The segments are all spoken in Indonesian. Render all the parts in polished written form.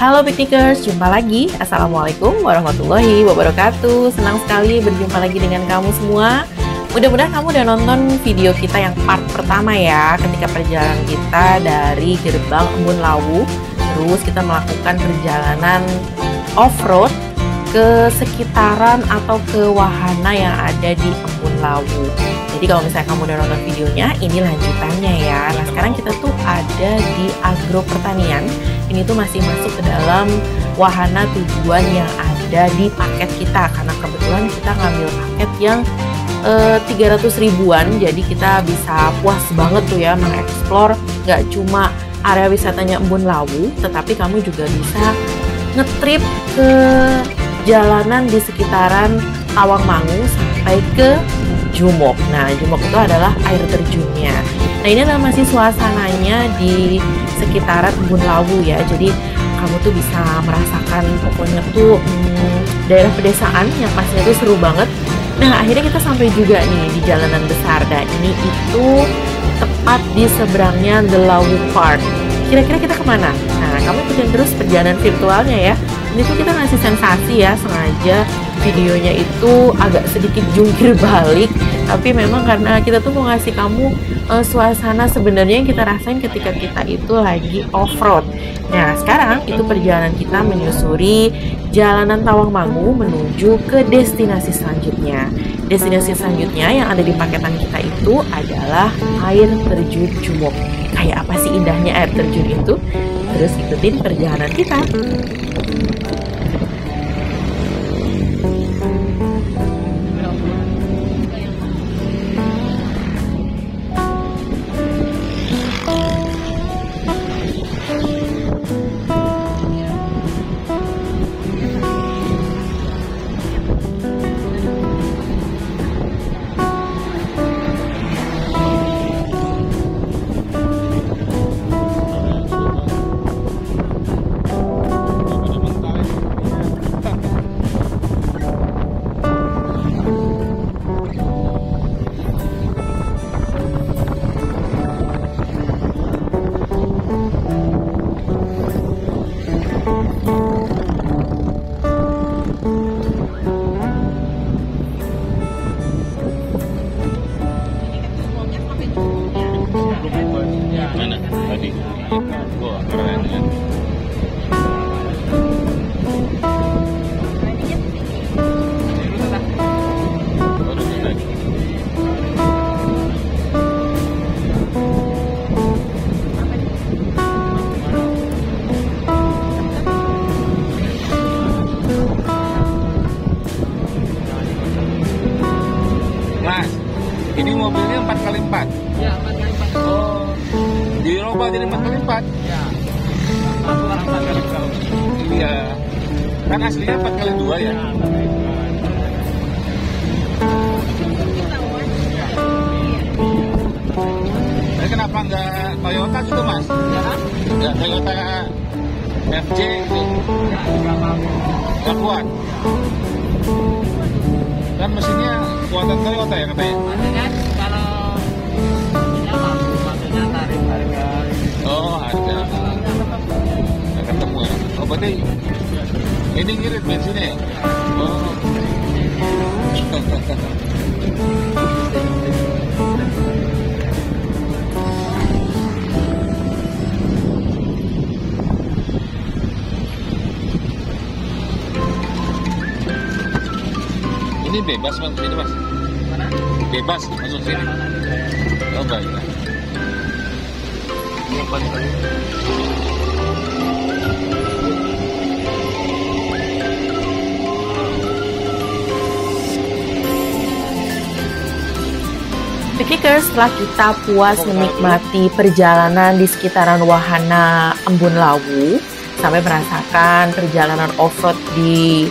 Halo Piknikers, jumpa lagi. Assalamualaikum warahmatullahi wabarakatuh. Senang sekali berjumpa lagi dengan kamu semua. Mudah-mudahan kamu udah nonton video kita yang part pertama ya, ketika perjalanan kita dari Gerbang Embun Lawu. Terus kita melakukan perjalanan off-road ke sekitaran atau ke wahana yang ada di Embun Lawu. Jadi kalau misalnya kamu udah nonton videonya, ini lanjutannya ya. Nah sekarang kita tuh ada di Agro Pertanian. Ini tuh masih masuk ke dalam wahana tujuan yang ada di paket kita. Karena kebetulan kita ngambil paket yang 300 ribuan. Jadi kita bisa puas banget tuh ya mengeksplor gak cuma area wisatanya Embun Lawu, tetapi kamu juga bisa ngetrip ke jalanan di sekitaran Tawangmangu sampai ke Jumok. Nah, Jumok itu adalah air terjunnya. Nah, ini adalah masih suasananya di sekitaran Embun Lawu ya. Jadi kamu tuh bisa merasakan pokoknya tuh daerah pedesaan yang pastinya tuh seru banget. Nah, akhirnya kita sampai juga nih di jalanan besar. Nah, ini itu tepat di seberangnya The Lawu Park. Kira-kira kita kemana? Nah, kamu ikutin terus perjalanan virtualnya ya. Ini tuh kita ngasih sensasi ya, sengaja videonya itu agak sedikit jungkir balik, tapi memang karena kita tuh mau ngasih kamu suasana sebenarnya yang kita rasain ketika kita itu lagi off-road. Nah sekarang itu perjalanan kita menyusuri jalanan Tawangmangu menuju ke destinasi selanjutnya. Destinasi selanjutnya yang ada di paketan kita itu adalah air terjun Jumok. Kayak apa sih indahnya air terjun itu? Terus ikutin perjalanan kita. Ini mobilnya 4x4? Ya, 4x4. Oh, dirubah jadi 4x4? Ya, satu orang 4x4. Iya, kan aslinya 4x2 ya? Ya, 4x2. Tapi kenapa nggak Toyota gitu mas? Ya, Nggak Toyota FJ gitu? ya, nggak mampu. Nggak kuat? Kan mesinnya kuatan Toyota ya katanya? Nanti kan kalau ini mampu, maksudnya tarif harga. Oh, harga. Nggak ketemu ya? Oh, berarti ini ngirit bensinnya ya? Oh. Ini bebas masuk sini mas? Mana? Bebas masuk sini? Oh baik. Piknikers, setelah kita puas menikmati perjalanan di sekitaran wahana Embun Lawu sampai merasakan perjalanan off-road di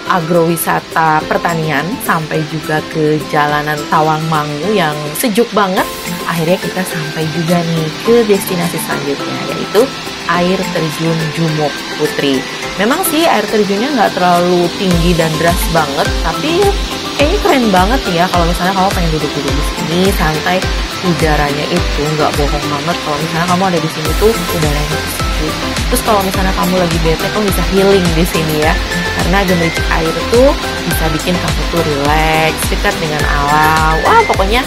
agrowisata pertanian sampai juga ke jalanan Tawangmangu yang sejuk banget, akhirnya kita sampai juga nih ke destinasi selanjutnya, yaitu air terjun Jumok Putri. Memang sih air terjunnya nggak terlalu tinggi dan deras banget, tapi kayaknya keren banget ya kalau misalnya kamu pengen duduk-duduk di sini santai. Udaranya itu nggak bohong banget, kalau misalnya kamu ada di sini tuh udaranya sejuk. Terus kalau misalnya kamu lagi bete, kamu bisa healing di sini ya. Karena gemericik air itu bisa bikin kamu tuh relax, dekat dengan alam. Wah, pokoknya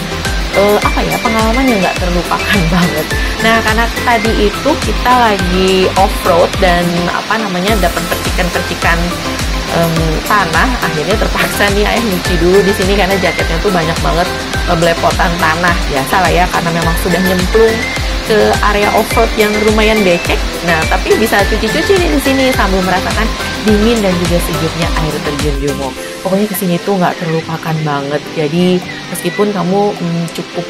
pengalaman yang nggak terlupakan banget. Nah, karena tadi itu kita lagi off-road dan dapat percikan-percikan tanah, akhirnya terpaksa nih ayah nyuci dulu di sini karena jaketnya tuh banyak banget belepotan tanah. Biasa lah ya, karena memang sudah nyemplung ke area off-road yang lumayan becek. Nah, tapi bisa cuci-cuci nih di sini sambil merasakan dingin dan juga sejuknya air terjun Jumok. Pokoknya kesini tuh nggak terlupakan banget. Jadi meskipun kamu cukup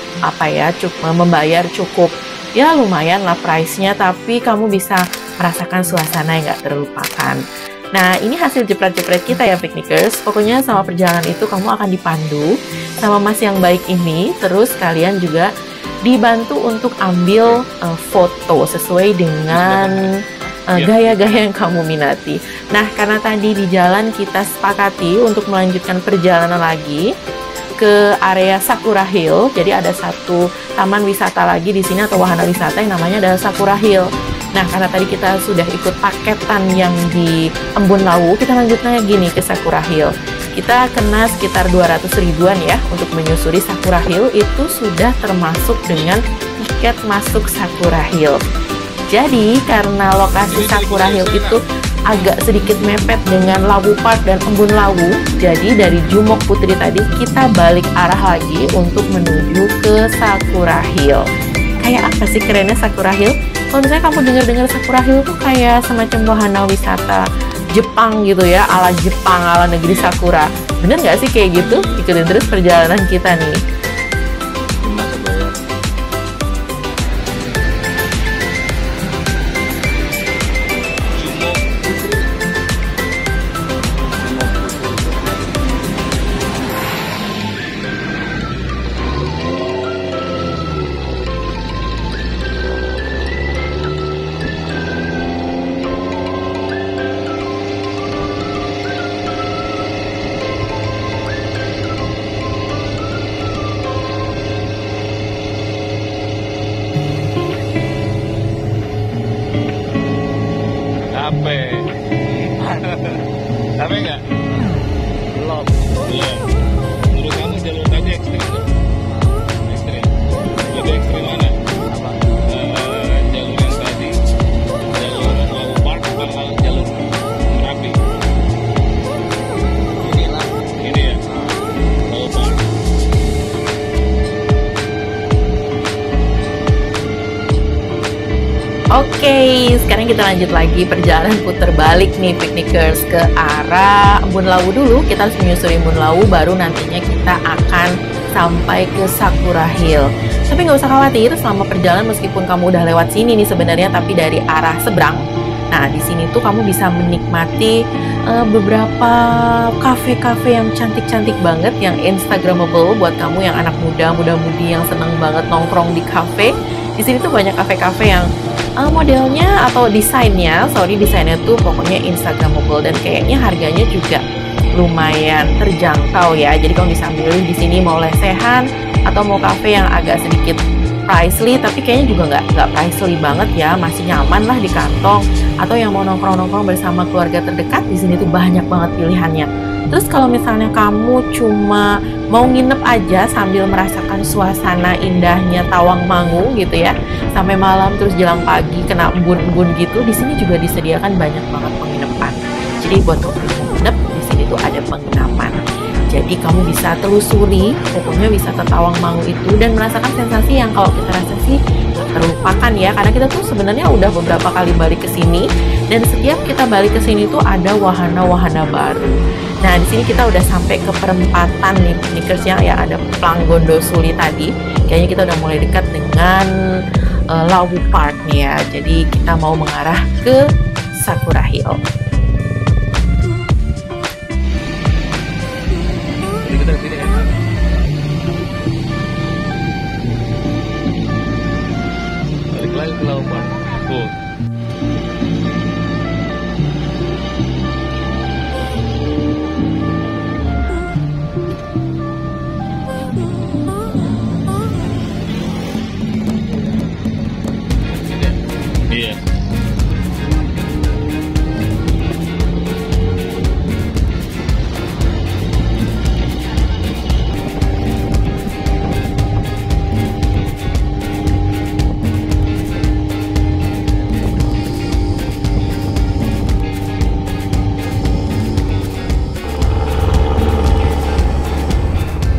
membayar cukup ya lumayan lah price-nya, tapi kamu bisa merasakan suasana yang nggak terlupakan. Nah, ini hasil jepret-jepret kita ya Piknikers. Pokoknya sama perjalanan itu kamu akan dipandu sama mas yang baik ini. Terus kalian juga dibantu untuk ambil foto sesuai dengan gaya-gaya yang kamu minati. Nah, karena tadi di jalan kita sepakati untuk melanjutkan perjalanan lagi ke area Sakura Hill. Jadi ada satu taman wisata lagi di sini atau wahana wisata yang namanya adalah Sakura Hill. Nah, karena tadi kita sudah ikut paketan yang di Embun Lawu, kita lanjutnya gini ke Sakura Hill. Kita kena sekitar 200 ribuan ya untuk menyusuri Sakura Hill, itu sudah termasuk dengan tiket masuk Sakura Hill. Jadi karena lokasi Sakura Hill itu agak sedikit mepet dengan Lawu Park dan Embun Lawu, jadi dari Jumok Putri tadi kita balik arah lagi untuk menuju ke Sakura Hill. Kayak apa sih kerennya Sakura Hill? Kalau misalnya kamu dengar Sakura Hill tuh kayak semacam wahana wisata Jepang gitu ya, ala Jepang, ala negeri Sakura. Bener nggak sih kayak gitu? Ikutin terus perjalanan kita nih. Capek nggak? Belum. Belum. Menurut kamu jalur tadi ekstrim nggak? Ekstrim. Lebih ekstrim mana? Apa? Jalur yang tadi, jalur Lawu Park, atau jalur Merapi? Inilah. Ini ya, Lawu Park. Oke, sekarang kita lanjut lagi perjalanan putar balik nih Piknikers ke arah Embun Lawu dulu. Kita harus menyusuri Embun Lawu, baru nantinya kita akan sampai ke Sakura Hill. Tapi nggak usah khawatir selama perjalanan, meskipun kamu udah lewat sini nih sebenarnya, tapi dari arah seberang. Nah, di sini tuh kamu bisa menikmati beberapa kafe-kafe yang cantik-cantik banget, yang instagramable buat kamu yang anak muda, muda-mudi yang seneng banget nongkrong di kafe. Di sini tuh banyak kafe-kafe yang modelnya atau desainnya tuh pokoknya instagramable, dan kayaknya harganya juga lumayan terjangkau ya. Jadi kamu bisa milih di sini mau lesehan atau mau kafe yang agak sedikit pricey, tapi kayaknya juga nggak pricey banget ya, masih nyaman lah di kantong. Atau yang mau nongkrong-nongkrong bersama keluarga terdekat, di sini tuh banyak banget pilihannya. Terus kalau misalnya kamu cuma mau nginep aja sambil merasakan suasana indahnya Tawangmangu gitu ya, sampai malam terus jelang pagi kena embun-embun gitu, di sini juga disediakan banyak banget penginapan. Jadi buat kamu nginep di sini tuh ada penginapan. Jadi kamu bisa telusuri pokoknya wisata Tawangmangu itu dan merasakan sensasi yang kalau kita rasa sih terlupakan ya, karena kita tuh sebenarnya udah beberapa kali balik ke sini, dan setiap kita balik ke sini tuh ada wahana-wahana baru. Nah, di sini kita udah sampai ke perempatan nih Piknikers ya ada Plang Gondosuli tadi. Kayaknya kita udah mulai dekat dengan Lawu Park nih ya. Jadi kita mau mengarah ke Sakura Hill. Jadi kita sini ya. Balik lagi ke Lawu Park. Tuh. Iya.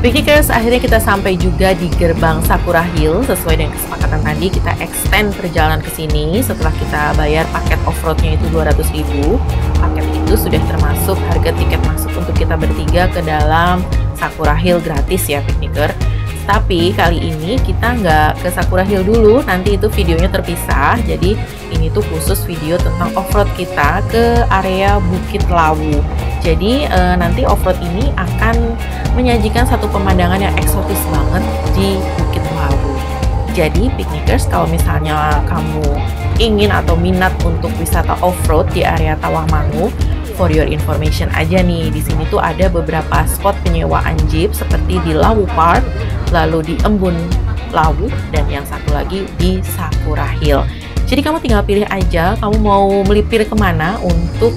Piknikers, akhirnya kita sampai juga di gerbang Sakura Hill. Sesuai dengan kesepakatan tadi, kita extend perjalanan ke sini setelah kita bayar paket off-roadnya itu 200.000. Paket itu sudah termasuk harga tiket masuk untuk kita bertiga ke dalam Sakura Hill gratis ya pikniker. Tapi kali ini kita nggak ke Sakura Hill dulu, nanti itu videonya terpisah. Jadi ini tuh khusus video tentang off-road kita ke area Bukit Lawu. Jadi nanti off-road ini akan menyajikan satu pemandangan yang eksotis banget di Bukit Lawu. Jadi piknikers, kalau misalnya kamu ingin atau minat untuk wisata off-road di area Tawangmangu, for your information aja nih, di sini tuh ada beberapa spot penyewaan jeep seperti di Lawu Park, lalu di Embun Lawu, dan yang satu lagi di Sakura Hill. Jadi kamu tinggal pilih aja, kamu mau melipir kemana untuk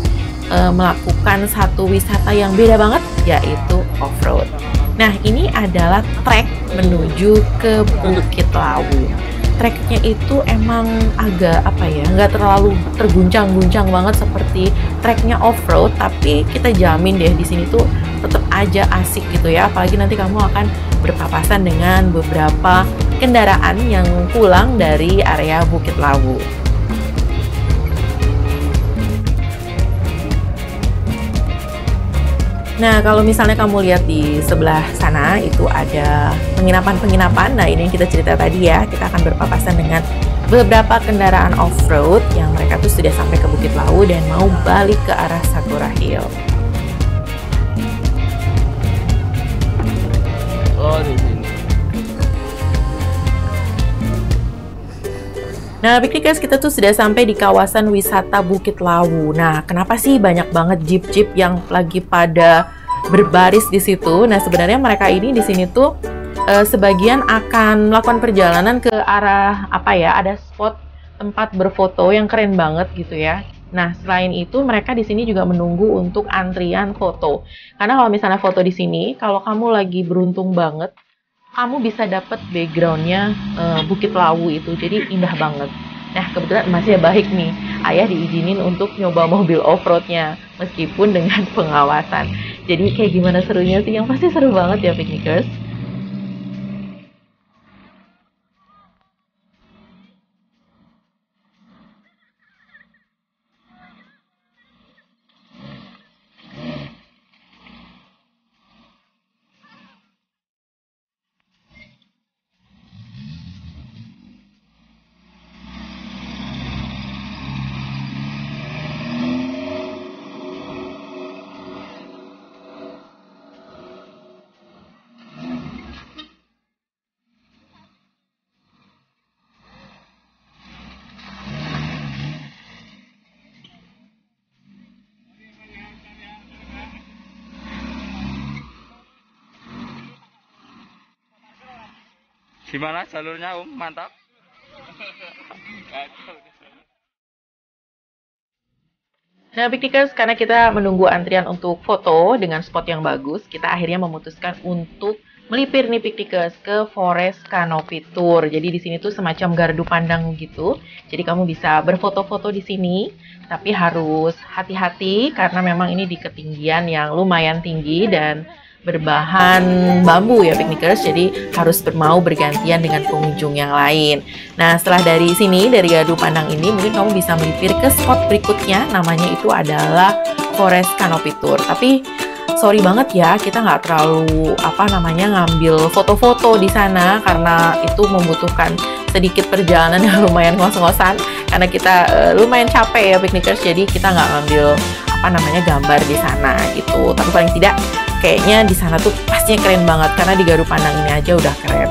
melakukan satu wisata yang beda banget, yaitu off-road. Nah, ini adalah trek menuju ke Bukit Lawu. Treknya itu emang agak nggak terlalu terguncang-guncang banget seperti treknya off-road, tapi kita jamin deh di sini tuh tetap aja asik gitu ya. Apalagi nanti kamu akan berpapasan dengan beberapa kendaraan yang pulang dari area Bukit Lawu. Nah, kalau misalnya kamu lihat di sebelah sana itu ada penginapan-penginapan. Nah, ini yang kita cerita tadi ya. Kita akan berpapasan dengan beberapa kendaraan off-road yang mereka tuh sudah sampai ke Bukit Lawu dan mau balik ke arah Sakura Hill. Oh, di sini. Nah, piknikers, kita tuh sudah sampai di kawasan wisata Bukit Lawu. Nah, kenapa sih banyak banget jeep-jeep yang lagi pada berbaris di situ? Nah, sebenarnya mereka ini di sini tuh sebagian akan melakukan perjalanan ke arah ada spot tempat berfoto yang keren banget gitu ya. Nah, selain itu mereka di sini juga menunggu untuk antrian foto. Karena kalau misalnya foto di sini, kalau kamu lagi beruntung banget, kamu bisa dapat backgroundnya Bukit Lawu itu, jadi indah banget. Nah, kebetulan masih baik nih, ayah diizinin untuk nyoba mobil off-roadnya, meskipun dengan pengawasan. Jadi kayak gimana serunya sih? Yang pasti seru banget ya piknikers. Gimana jalurnya, Mantap. Nah, piknikers, karena kita menunggu antrian untuk foto dengan spot yang bagus, kita akhirnya memutuskan untuk melipir nih piknikers ke Forest Canopy Tour. Jadi di sini tuh semacam gardu pandang gitu. Jadi kamu bisa berfoto-foto di sini, tapi harus hati-hati karena memang ini di ketinggian yang lumayan tinggi dan berbahan bambu ya piknikers, jadi harus mau bergantian dengan pengunjung yang lain. Nah, setelah dari sini, dari gardu pandang ini, mungkin kamu bisa melipir ke spot berikutnya, namanya itu adalah Forest Canopy Tour. Tapi sorry banget ya, kita nggak terlalu ngambil foto-foto di sana karena itu membutuhkan sedikit perjalanan yang lumayan ngos-ngosan karena kita lumayan capek ya piknikers, jadi kita nggak ngambil gambar di sana gitu. Tapi paling tidak kayaknya di sana tuh pastinya keren banget karena di gardu pandang ini aja udah keren.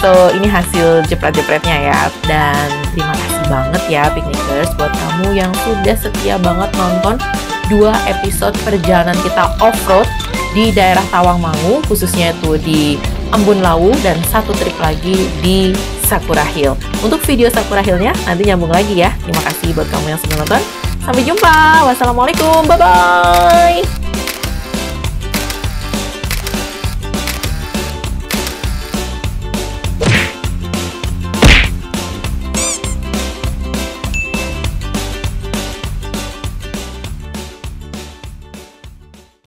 So, ini hasil jepret-jepretnya ya. Dan terima kasih banget ya piknikers buat kamu yang sudah setia banget nonton 2 episode perjalanan kita off-road di daerah Tawangmangu, khususnya itu di Embun Lawu dan satu trip lagi di Sakura Hill. Untuk video Sakura Hill-nya nanti nyambung lagi ya. Terima kasih buat kamu yang sudah nonton. Sampai jumpa. Wassalamualaikum. Bye-bye.